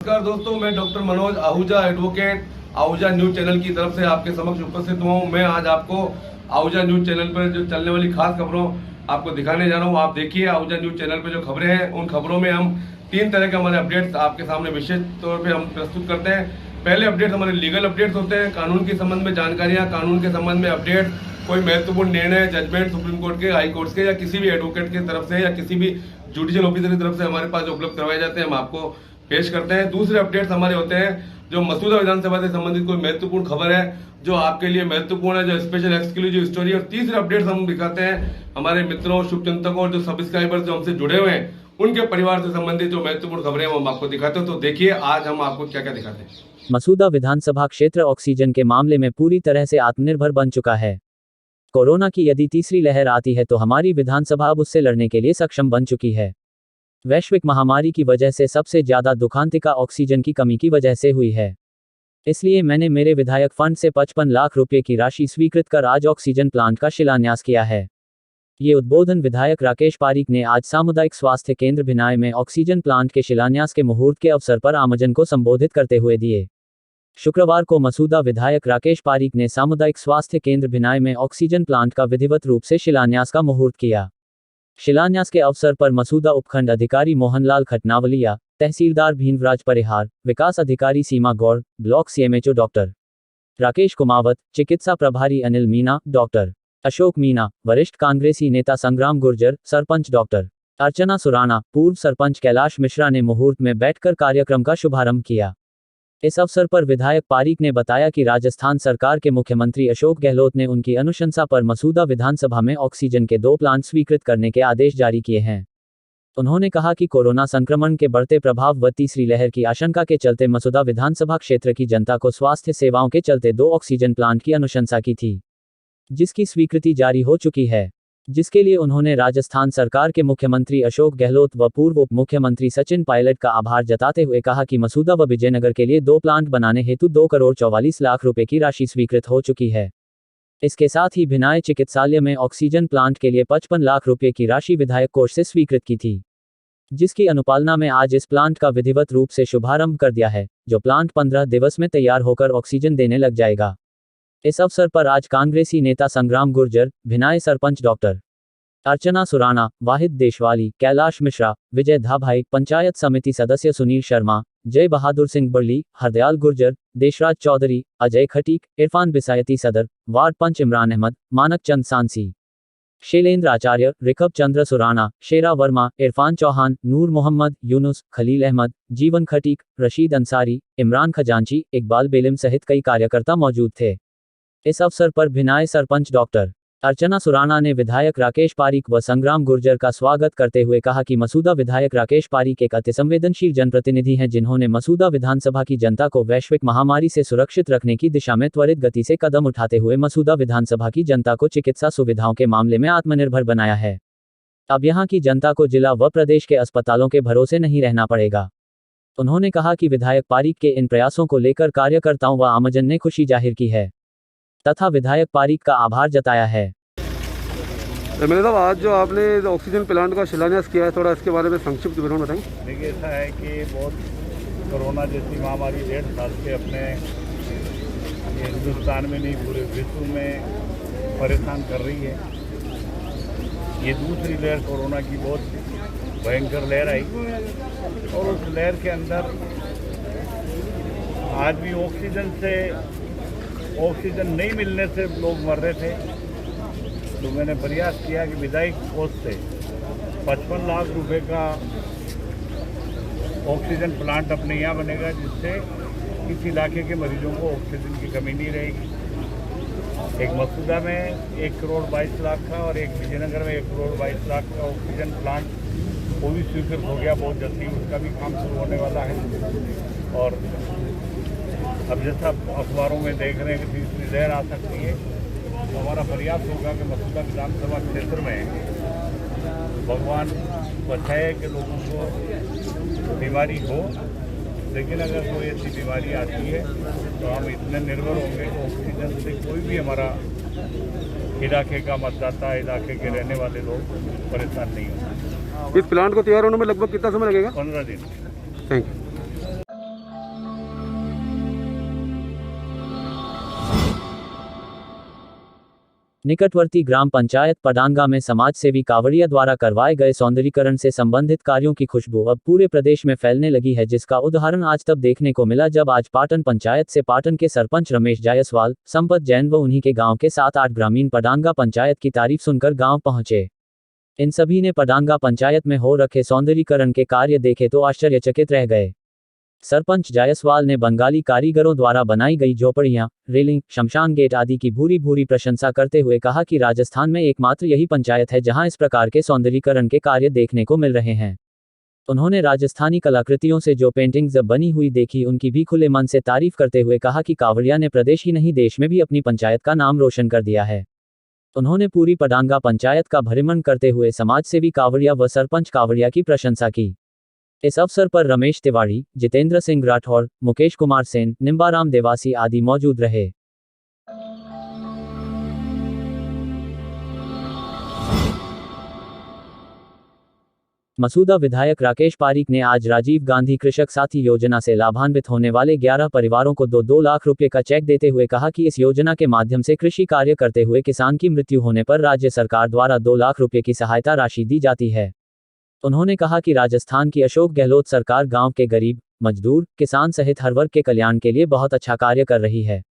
नमस्कार दोस्तों, मैं doctor Manoj Ahuja advocate Ahuja news channel की तरफ से आपके समक्ष उपस्थित हुआ हूँ। मैं आज आपको आहूजा न्यूज चैनल पर जो चलने वाली खास खबरों आपको दिखाने जा रहा हूँ। आप देखिए, आहूजा न्यूज चैनल पर जो खबरें हैं, उन खबरों में हम 3 तरह के हमारे अपडेट्स आपके सामने विशेष तौर पर हम प्रस्तुत करते हैं। पहले अपडेट हमारे लीगल अपडेट्स होते हैं, कानून के संबंध में जानकारियाँ, कानून के संबंध में अपडेट, कोई महत्वपूर्ण निर्णय, जजमेंट सुप्रीम कोर्ट के, हाई कोर्ट के या किसी भी एडवोकेट की तरफ से या किसी भी जुडिशियल ऑफिसर की तरफ से हमारे पास जो उपलब्ध करवाए जाते हैं, हम आपको पेश करते हैं। दूसरे अपडेट्स हमारे होते हैं जो मसूदा विधानसभा से संबंधित कोई महत्वपूर्ण खबर है जो आपके लिए महत्वपूर्ण है, जो स्पेशल एक्सक्लूसिव स्टोरी। और तीसरे अपडेट्स हम दिखाते हैं हमारे मित्रों, शुभचिंतकों और जो सब्सक्राइबर्स जो हमसे जुड़े हुए हैं, उनके परिवार से संबंधित जो महत्वपूर्ण खबरें हम आपको दिखाते हैं। तो देखिए आज हम आपको क्या क्या दिखाते हैं। मसूदा विधानसभा क्षेत्र ऑक्सीजन के मामले में पूरी तरह से आत्मनिर्भर बन चुका है। कोरोना की यदि तीसरी लहर आती है तो हमारी विधानसभा अब उससे लड़ने के लिए सक्षम बन चुकी है। वैश्विक महामारी की वजह से सबसे ज्यादा दुखांतिका ऑक्सीजन की कमी की वजह से हुई है। इसलिए मैंने मेरे विधायक फंड से 55 लाख रुपए की राशि स्वीकृत कर आज ऑक्सीजन प्लांट का शिलान्यास किया है। ये उद्बोधन विधायक राकेश पारीक ने आज सामुदायिक स्वास्थ्य केंद्र भिनाई में ऑक्सीजन प्लांट के शिलान्यास के मुहूर्त के अवसर पर आमजन को संबोधित करते हुए दिए। शुक्रवार को मसूदा विधायक राकेश पारीक ने सामुदायिक स्वास्थ्य केंद्र भिनाई में ऑक्सीजन प्लांट का विधिवत रूप से शिलान्यास का मुहूर्त किया। शिलान्यास के अवसर पर मसूदा उपखंड अधिकारी मोहनलाल खटनावलिया, तहसीलदार भीमराज परिहार, विकास अधिकारी Seema Gaur, block CMHO doctor Rakesh Kumawat, चिकित्सा प्रभारी अनिल मीना, डॉक्टर अशोक मीना, वरिष्ठ कांग्रेसी नेता संग्राम गुर्जर, सरपंच डॉक्टर अर्चना सुराना, पूर्व सरपंच कैलाश मिश्रा ने मुहूर्त में बैठकर कार्यक्रम का शुभारंभ किया। इस अवसर पर विधायक पारीक ने बताया कि राजस्थान सरकार के मुख्यमंत्री अशोक गहलोत ने उनकी अनुशंसा पर मसूदा विधानसभा में ऑक्सीजन के 2 प्लांट स्वीकृत करने के आदेश जारी किए हैं। उन्होंने कहा कि कोरोना संक्रमण के बढ़ते प्रभाव व तीसरी लहर की आशंका के चलते मसूदा विधानसभा क्षेत्र की जनता को स्वास्थ्य सेवाओं के चलते 2 ऑक्सीजन प्लांट की अनुशंसा की थी, जिसकी स्वीकृति जारी हो चुकी है, जिसके लिए उन्होंने राजस्थान सरकार के मुख्यमंत्री अशोक गहलोत व पूर्व उप मुख्यमंत्री सचिन पायलट का आभार जताते हुए कहा कि मसूदा व विजयनगर के लिए 2 प्लांट बनाने हेतु 2 करोड़ 44 लाख रुपए की राशि स्वीकृत हो चुकी है। इसके साथ ही भिनाई चिकित्सालय में ऑक्सीजन प्लांट के लिए 55 लाख रुपए की राशि विधायक कोष से स्वीकृत की थी, जिसकी अनुपालना में आज इस प्लांट का विधिवत रूप से शुभारंभ कर दिया है, जो प्लांट 15 दिवस में तैयार होकर ऑक्सीजन देने लग जाएगा। इस अवसर पर आज कांग्रेसी नेता संग्राम गुर्जर, भिनाई सरपंच डॉक्टर अर्चना सुराना, वाहिद देशवाली, कैलाश मिश्रा, विजय धाभाई, पंचायत समिति सदस्य सुनील शर्मा, जय बहादुर सिंह बर्ली, हरदयाल गुर्जर, देशराज चौधरी, अजय खटीक, इरफान बिसायती सदर, वार्ड पंच इमरान अहमद, मानक चंद सांसी, शैलेंद्र आचार्य, रिखब चंद्र सुराना, शेरा वर्मा, इरफान चौहान, नूर मोहम्मद, यूनुस, खलील अहमद, जीवन खटीक, रशीद अंसारी, इमरान खजांची, इकबाल बेलिम सहित कई कार्यकर्ता मौजूद थे। इस अवसर पर भिनाई सरपंच डॉक्टर अर्चना सुराना ने विधायक राकेश पारीक व संग्राम गुर्जर का स्वागत करते हुए कहा कि मसूदा विधायक राकेश पारीक एक अतिसंवेदनशील जनप्रतिनिधि हैं, जिन्होंने मसूदा विधानसभा की जनता को वैश्विक महामारी से सुरक्षित रखने की दिशा में त्वरित गति से कदम उठाते हुए मसूदा विधानसभा की जनता को चिकित्सा सुविधाओं के मामले में आत्मनिर्भर बनाया है। अब यहाँ की जनता को जिला व प्रदेश के अस्पतालों के भरोसे नहीं रहना पड़ेगा। उन्होंने कहा कि विधायक पारीक के इन प्रयासों को लेकर कार्यकर्ताओं व आमजन ने खुशी जाहिर की है तथा विधायक पारीक का आभार जताया है। मेरे साहब, आज जो आपने ऑक्सीजन प्लांट का शिलान्यास किया है, थोड़ा इसके बारे में संक्षिप्त विवरण बताएं। देखिए, ऐसा है कि बहुत कोरोना जैसी महामारी 1.5 साल से अपने हिंदुस्तान में नहीं पूरे विश्व में परेशान कर रही है। ये दूसरी लहर कोरोना की बहुत भयंकर लहर आई और उस लहर के अंदर आज भी ऑक्सीजन नहीं मिलने से लोग मर रहे थे। तो मैंने प्रयास किया कि विधायक कोष से 55 लाख रुपए का ऑक्सीजन प्लांट अपने यहाँ बनेगा, जिससे इस इलाके के मरीजों को ऑक्सीजन की कमी नहीं रहेगी। एक मसूदा में 1 करोड़ 22 लाख का और एक विजयनगर में 1 करोड़ 22 लाख का ऑक्सीजन प्लांट वो भी स्वीकृत हो गया। बहुत जल्दी उसका भी काम शुरू होने वाला है। और अब जैसा अखबारों में देख रहे हैं कि तीसरी लहर आ सकती है, तो हमारा प्रयास होगा कि मसूदा विधानसभा क्षेत्र में भगवान बचाए कि लोगों को बीमारी हो, लेकिन अगर कोई ऐसी बीमारी आती है तो हम इतने निर्भर होंगे कि ऑक्सीजन से कोई भी हमारा इलाके का मतदाता, इलाके के रहने वाले लोग परेशान नहीं होंगे। इस प्लांट को तैयार होने में लगभग कितना समय लगेगा? 15 दिन। Thank you. निकटवर्ती ग्राम पंचायत पडांगा में समाज सेवी कांवड़िया द्वारा करवाए गए सौंदर्यीकरण से संबंधित कार्यों की खुशबू अब पूरे प्रदेश में फैलने लगी है, जिसका उदाहरण आज तब देखने को मिला जब आज पाटन पंचायत से पाटन के सरपंच रमेश जायसवाल, संपत जैन व उन्हीं के गांव के 7-8 ग्रामीण पडांगा पंचायत की तारीफ सुनकर गांव पहुंचे। इन सभी ने पडांगा पंचायत में हो रखे सौंदर्यीकरण के कार्य देखे तो आश्चर्यचकित रह गए। सरपंच जायसवाल ने बंगाली कारीगरों द्वारा बनाई गई झोपड़ियां, रेलिंग, शमशान गेट आदि की भूरी भूरी प्रशंसा करते हुए कहा कि राजस्थान में एकमात्र यही पंचायत है जहां इस प्रकार के सौंदर्यीकरण के कार्य देखने को मिल रहे हैं। उन्होंने राजस्थानी कलाकृतियों से जो पेंटिंग्स बनी हुई देखी उनकी भी खुले मन से तारीफ करते हुए कहा कि कांवड़िया ने प्रदेश ही नहीं देश में भी अपनी पंचायत का नाम रोशन कर दिया है। उन्होंने पूरी पडांगा पंचायत का भ्रमण करते हुए समाजसेवी कांवड़िया व सरपंच कांवड़िया की प्रशंसा की। इस अवसर पर रमेश तिवारी, जितेंद्र सिंह राठौर, मुकेश कुमार सेन, निम्बाराम देवासी आदि मौजूद रहे। मसूदा विधायक राकेश पारीक ने आज राजीव गांधी कृषक साथी योजना से लाभान्वित होने वाले 11 परिवारों को 2-2 लाख रुपए का चेक देते हुए कहा कि इस योजना के माध्यम से कृषि कार्य करते हुए किसान की मृत्यु होने पर राज्य सरकार द्वारा 2 लाख रुपए की सहायता राशि दी जाती है। उन्होंने कहा कि राजस्थान की अशोक गहलोत सरकार गांव के गरीब, मजदूर, किसान सहित हर वर्ग के कल्याण के लिए बहुत अच्छा कार्य कर रही है।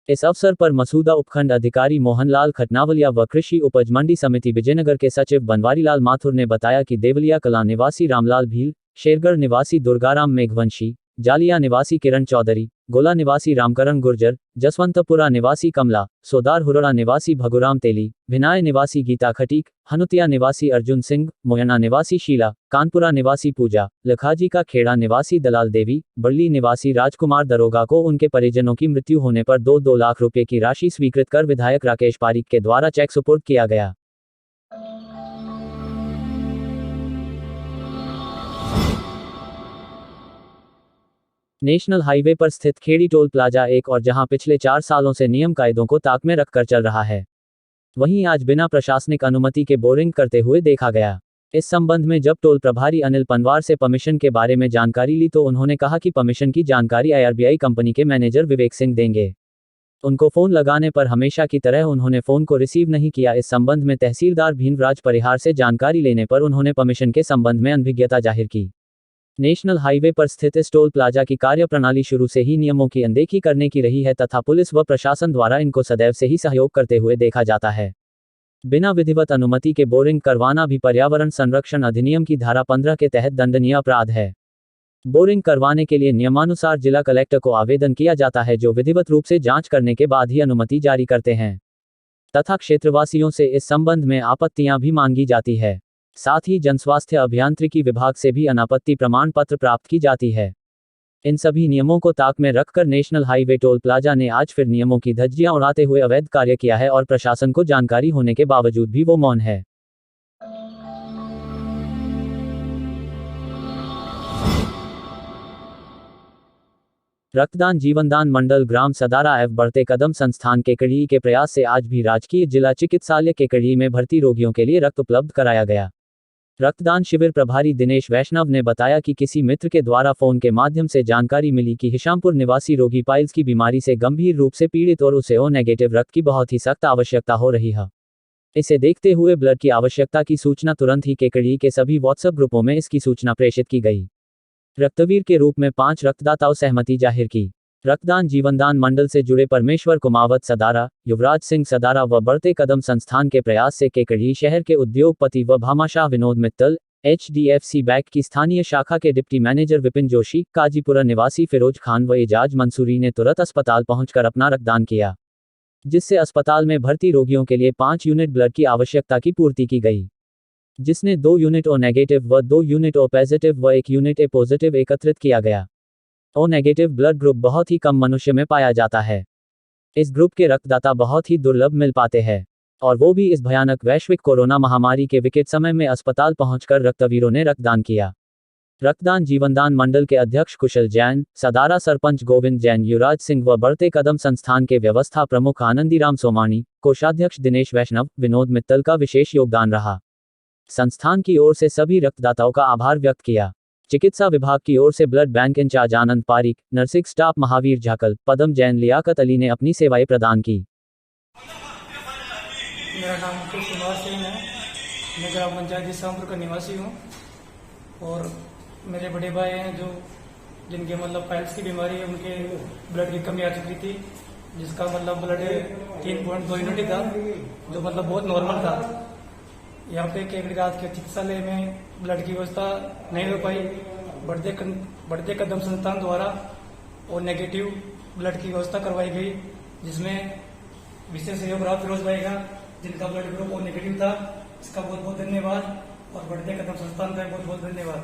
इस अवसर पर मसूदा उपखंड अधिकारी मोहनलाल खटनावलिया व कृषि उपज मंडी समिति विजयनगर के सचिव बनवारीलाल माथुर ने बताया कि देवलिया कला निवासी रामलाल भील, शेरगढ़ निवासी दुर्गाराम मेघवंशी, जालिया निवासी किरण चौधरी, गोला निवासी रामकरण गुर्जर, जसवंतपुरा निवासी कमला, सोदार हुरड़ा निवासी भगुराम तेली, भिनाय निवासी गीता खटीक, हनुतिया निवासी अर्जुन सिंह, मोयना निवासी शीला, कानपुरा निवासी पूजा, लखाजी का खेड़ा निवासी दलाल देवी, बड़ली निवासी राजकुमार दरोगा को उनके परिजनों की मृत्यु होने पर 2-2 लाख रुपए की राशि स्वीकृत कर विधायक राकेश पारीक के द्वारा चेक सुपुर्द किया गया। नेशनल हाईवे पर स्थित खेड़ी टोल प्लाजा एक और जहां पिछले 4 सालों से नियम कायदों को ताक में रखकर चल रहा है, वहीं आज बिना प्रशासनिक अनुमति के बोरिंग करते हुए देखा गया। इस संबंध में जब टोल प्रभारी अनिल पनवार से परमिशन के बारे में जानकारी ली तो उन्होंने कहा कि परमिशन की जानकारी IRBI कंपनी के मैनेजर विवेक सिंह देंगे। उनको फोन लगाने पर हमेशा की तरह उन्होंने फोन को रिसीव नहीं किया। इस संबंध में तहसीलदार भीमराज परिहार से जानकारी लेने पर उन्होंने परमिशन के संबंध में अनभिज्ञता जाहिर की। नेशनल हाईवे पर स्थित इस टोल प्लाजा की कार्यप्रणाली शुरू से ही नियमों की अनदेखी करने की रही है तथा पुलिस व प्रशासन द्वारा इनको सदैव से ही सहयोग करते हुए देखा जाता है। बिना विधिवत अनुमति के बोरिंग करवाना भी पर्यावरण संरक्षण अधिनियम की धारा 15 के तहत दंडनीय अपराध है। बोरिंग करवाने के लिए नियमानुसार जिला कलेक्टर को आवेदन किया जाता है, जो विधिवत रूप से जांच करने के बाद ही अनुमति जारी करते हैं तथा क्षेत्रवासियों से इस संबंध में आपत्तियां भी मांगी जाती है। साथ ही जनस्वास्थ्य अभियांत्रिकी विभाग से भी अनापत्ति प्रमाण पत्र प्राप्त की जाती है। इन सभी नियमों को ताक में रखकर नेशनल हाईवे टोल प्लाजा ने आज फिर नियमों की धज्जियां उड़ाते हुए अवैध कार्य किया है और प्रशासन को जानकारी होने के बावजूद भी वो मौन है। रक्तदान जीवनदान मंडल ग्राम सदारा एवं बढ़ते कदम संस्थान केकड़ी के प्रयास से आज भी राजकीय जिला चिकित्सालय केकड़ी में भर्ती रोगियों के लिए रक्त उपलब्ध कराया गया। रक्तदान शिविर प्रभारी दिनेश वैष्णव ने बताया कि किसी मित्र के द्वारा फोन के माध्यम से जानकारी मिली कि हिशामपुर निवासी रोगी पाइल्स की बीमारी से गंभीर रूप से पीड़ित और उसे O नेगेटिव रक्त की बहुत ही सख्त आवश्यकता हो रही है। इसे देखते हुए ब्लड की आवश्यकता की सूचना तुरंत ही केकड़ी के सभी व्हाट्सएप ग्रुपों में इसकी सूचना प्रेषित की गई। रक्तवीर के रूप में 5 रक्तदाताओं सहमति जाहिर की। रक्तदान जीवनदान मंडल से जुड़े परमेश्वर कुमावत सदारा, युवराज सिंह सदारा व बढ़ते कदम संस्थान के प्रयास से केकड़ी शहर के उद्योगपति व भामाशाह विनोद मित्तल, HDFC बैंक की स्थानीय शाखा के डिप्टी मैनेजर विपिन जोशी, काजीपुरा निवासी फिरोज खान व एजाज मंसूरी ने तुरंत अस्पताल पहुंचकर अपना रक्तदान किया, जिससे अस्पताल में भर्ती रोगियों के लिए 5 यूनिट ब्लड की आवश्यकता की पूर्ति की गई, जिसने 2 यूनिट O नेगेटिव व 2 यूनिट O पॉजिटिव व 1 यूनिट A पॉजिटिव एकत्रित किया गया। O नेगेटिव ब्लड ग्रुप बहुत ही कम मनुष्य में पाया जाता है। इस ग्रुप के रक्तदाता बहुत ही दुर्लभ मिल पाते हैं, और वो भी इस भयानक वैश्विक कोरोना महामारी के विकट समय में अस्पताल पहुंचकर रक्तवीरों ने रक्तदान किया। रक्तदान जीवनदान मंडल के अध्यक्ष कुशल जैन, सदारा सरपंच गोविंद जैन, युवराज सिंह व बढ़ते कदम संस्थान के व्यवस्था प्रमुख आनंदीराम सोमानी, कोषाध्यक्ष दिनेश वैष्णव, विनोद मित्तल का विशेष योगदान रहा। संस्थान की ओर से सभी रक्तदाताओं का आभार व्यक्त किया। चिकित्सा विभाग की ओर से ब्लड बैंक इंचार्ज आनंद पारिक, नर्सिंग स्टाफ महावीर झाकल, पदम जैन, लियाकत अली ने अपनी सेवाएं प्रदान की। मेरा नाम मुकेश कुमार सिंह है। मैं ग्राम पंचायत जिसामपुर का निवासी हूँ और मेरे बड़े भाई हैं जो जिनके मतलब पाइल्स की बीमारी है, उनके ब्लड की कमी आ चुकी थी, जिसका मतलब ब्लड 3.2 यूनिट था, जो मतलब बहुत नॉर्मल था। यहाँ पे केकड़ीघाट के चिकित्सालय में ब्लड की व्यवस्था नहीं हो पाई। बढ़ते कदम संस्थान द्वारा और नेगेटिव ब्लड की व्यवस्था करवाई गई, जिसमें विशेष सहयोग रहा फिरोज भाई का, जिनका ब्लड ग्रुप और नेगेटिव था। इसका बहुत बहुत धन्यवाद और बढ़ते कदम संस्थान का बहुत बहुत धन्यवाद।